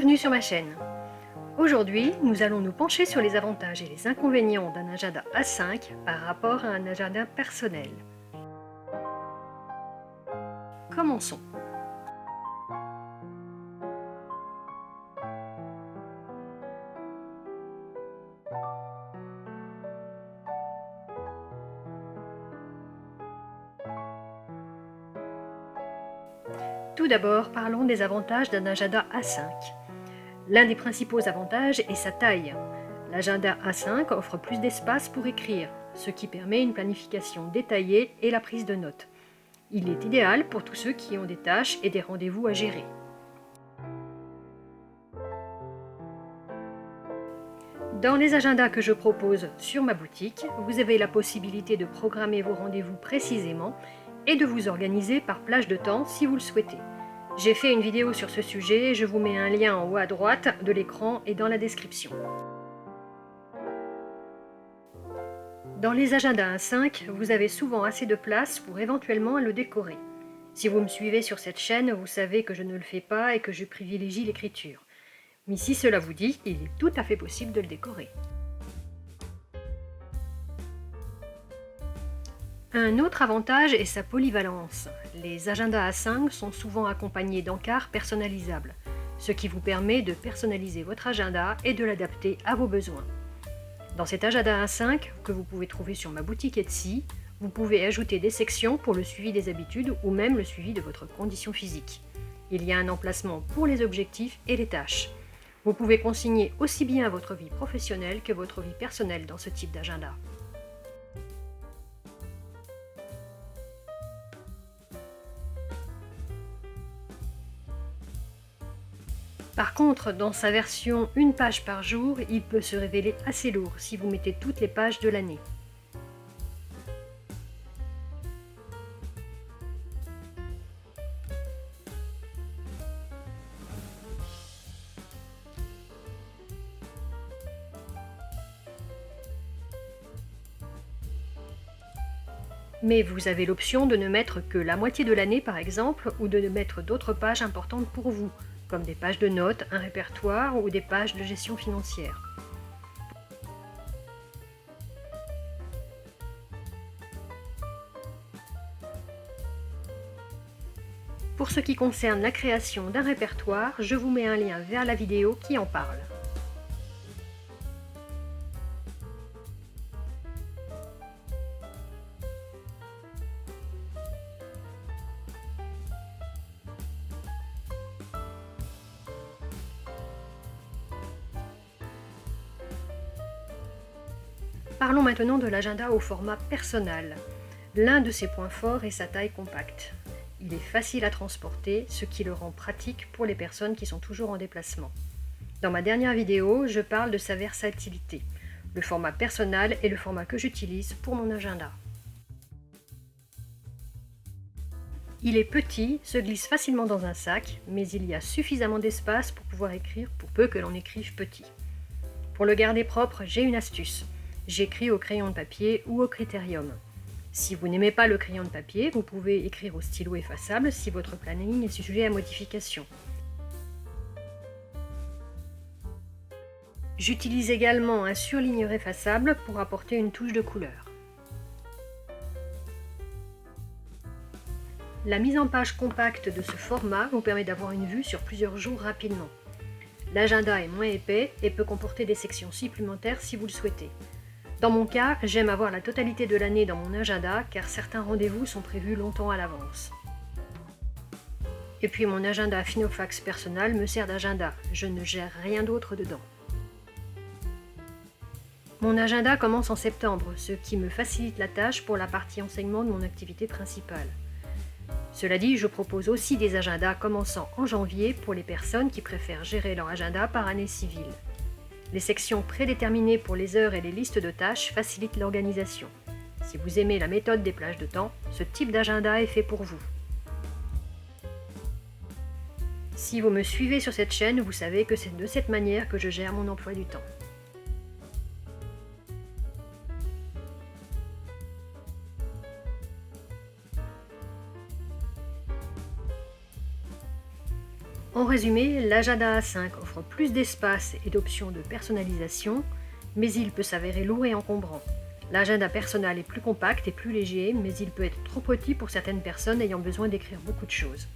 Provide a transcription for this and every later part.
Bienvenue sur ma chaîne. Aujourd'hui, nous allons nous pencher sur les avantages et les inconvénients d'un agenda A5 par rapport à un agenda personnel. Commençons. Tout d'abord, parlons des avantages d'un agenda A5. L'un des principaux avantages est sa taille. L'agenda A5 offre plus d'espace pour écrire, ce qui permet une planification détaillée et la prise de notes. Il est idéal pour tous ceux qui ont des tâches et des rendez-vous à gérer. Dans les agendas que je propose sur ma boutique, vous avez la possibilité de programmer vos rendez-vous précisément et de vous organiser par plage de temps si vous le souhaitez. J'ai fait une vidéo sur ce sujet, je vous mets un lien en haut à droite de l'écran et dans la description. Dans les agendas A5, vous avez souvent assez de place pour éventuellement le décorer. Si vous me suivez sur cette chaîne, vous savez que je ne le fais pas et que je privilégie l'écriture. Mais si cela vous dit, il est tout à fait possible de le décorer. Un autre avantage est sa polyvalence. Les agendas A5 sont souvent accompagnés d'encarts personnalisables, ce qui vous permet de personnaliser votre agenda et de l'adapter à vos besoins. Dans cet agenda A5, que vous pouvez trouver sur ma boutique Etsy, vous pouvez ajouter des sections pour le suivi des habitudes ou même le suivi de votre condition physique. Il y a un emplacement pour les objectifs et les tâches. Vous pouvez consigner aussi bien votre vie professionnelle que votre vie personnelle dans ce type d'agenda. Par contre, dans sa version une page par jour, il peut se révéler assez lourd si vous mettez toutes les pages de l'année. Mais vous avez l'option de ne mettre que la moitié de l'année par exemple, ou de ne mettre d'autres pages importantes pour vous, comme des pages de notes, un répertoire ou des pages de gestion financière. Pour ce qui concerne la création d'un répertoire, je vous mets un lien vers la vidéo qui en parle. Parlons maintenant de l'agenda au format personnel. L'un de ses points forts est sa taille compacte. Il est facile à transporter, ce qui le rend pratique pour les personnes qui sont toujours en déplacement. Dans ma dernière vidéo, je parle de sa versatilité. Le format personnel est le format que j'utilise pour mon agenda. Il est petit, se glisse facilement dans un sac, mais il y a suffisamment d'espace pour pouvoir écrire pour peu que l'on écrive petit. Pour le garder propre, j'ai une astuce. J'écris au crayon de papier ou au critérium. Si vous n'aimez pas le crayon de papier, vous pouvez écrire au stylo effaçable si votre planning est sujet à modification. J'utilise également un surligneur effaçable pour apporter une touche de couleur. La mise en page compacte de ce format vous permet d'avoir une vue sur plusieurs jours rapidement. L'agenda est moins épais et peut comporter des sections supplémentaires si vous le souhaitez. Dans mon cas, j'aime avoir la totalité de l'année dans mon agenda car certains rendez-vous sont prévus longtemps à l'avance. Et puis mon agenda Finofax personnel me sert d'agenda, je ne gère rien d'autre dedans. Mon agenda commence en septembre, ce qui me facilite la tâche pour la partie enseignement de mon activité principale. Cela dit, je propose aussi des agendas commençant en janvier pour les personnes qui préfèrent gérer leur agenda par année civile. Les sections prédéterminées pour les heures et les listes de tâches facilitent l'organisation. Si vous aimez la méthode des plages de temps, ce type d'agenda est fait pour vous. Si vous me suivez sur cette chaîne, vous savez que c'est de cette manière que je gère mon emploi du temps. En résumé, l'agenda A5 offre plus d'espace et d'options de personnalisation, mais il peut s'avérer lourd et encombrant. L'agenda personnel est plus compact et plus léger, mais il peut être trop petit pour certaines personnes ayant besoin d'écrire beaucoup de choses.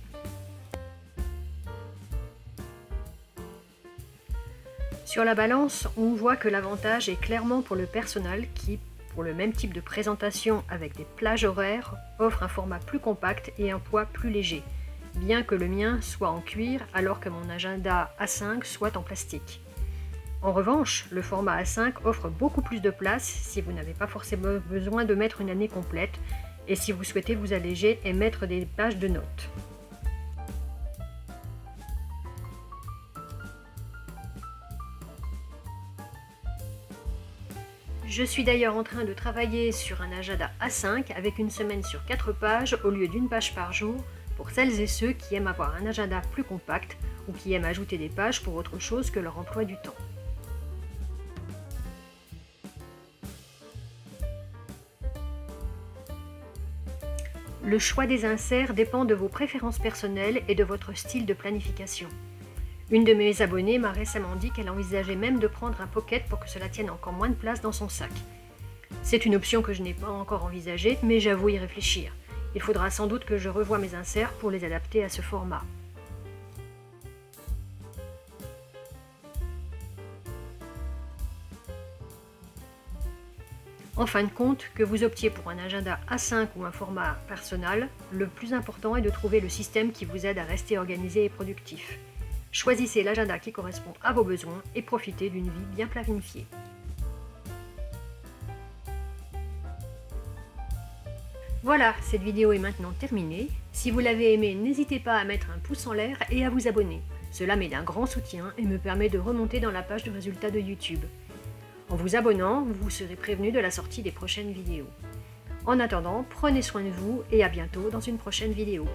Sur la balance, on voit que l'avantage est clairement pour le personnel qui, pour le même type de présentation avec des plages horaires, offre un format plus compact et un poids plus léger, bien que le mien soit en cuir alors que mon agenda A5 soit en plastique. En revanche, le format A5 offre beaucoup plus de place si vous n'avez pas forcément besoin de mettre une année complète et si vous souhaitez vous alléger et mettre des pages de notes. Je suis d'ailleurs en train de travailler sur un agenda A5 avec une semaine sur 4 pages au lieu d'une page par jour pour celles et ceux qui aiment avoir un agenda plus compact ou qui aiment ajouter des pages pour autre chose que leur emploi du temps. Le choix des inserts dépend de vos préférences personnelles et de votre style de planification. Une de mes abonnées m'a récemment dit qu'elle envisageait même de prendre un pocket pour que cela tienne encore moins de place dans son sac. C'est une option que je n'ai pas encore envisagée, mais j'avoue y réfléchir. Il faudra sans doute que je revoie mes inserts pour les adapter à ce format. En fin de compte, que vous optiez pour un agenda A5 ou un format personnel, le plus important est de trouver le système qui vous aide à rester organisé et productif. Choisissez l'agenda qui correspond à vos besoins et profitez d'une vie bien planifiée. Voilà, cette vidéo est maintenant terminée. Si vous l'avez aimée, n'hésitez pas à mettre un pouce en l'air et à vous abonner. Cela m'est d'un grand soutien et me permet de remonter dans la page de résultats de YouTube. En vous abonnant, vous serez prévenu de la sortie des prochaines vidéos. En attendant, prenez soin de vous et à bientôt dans une prochaine vidéo.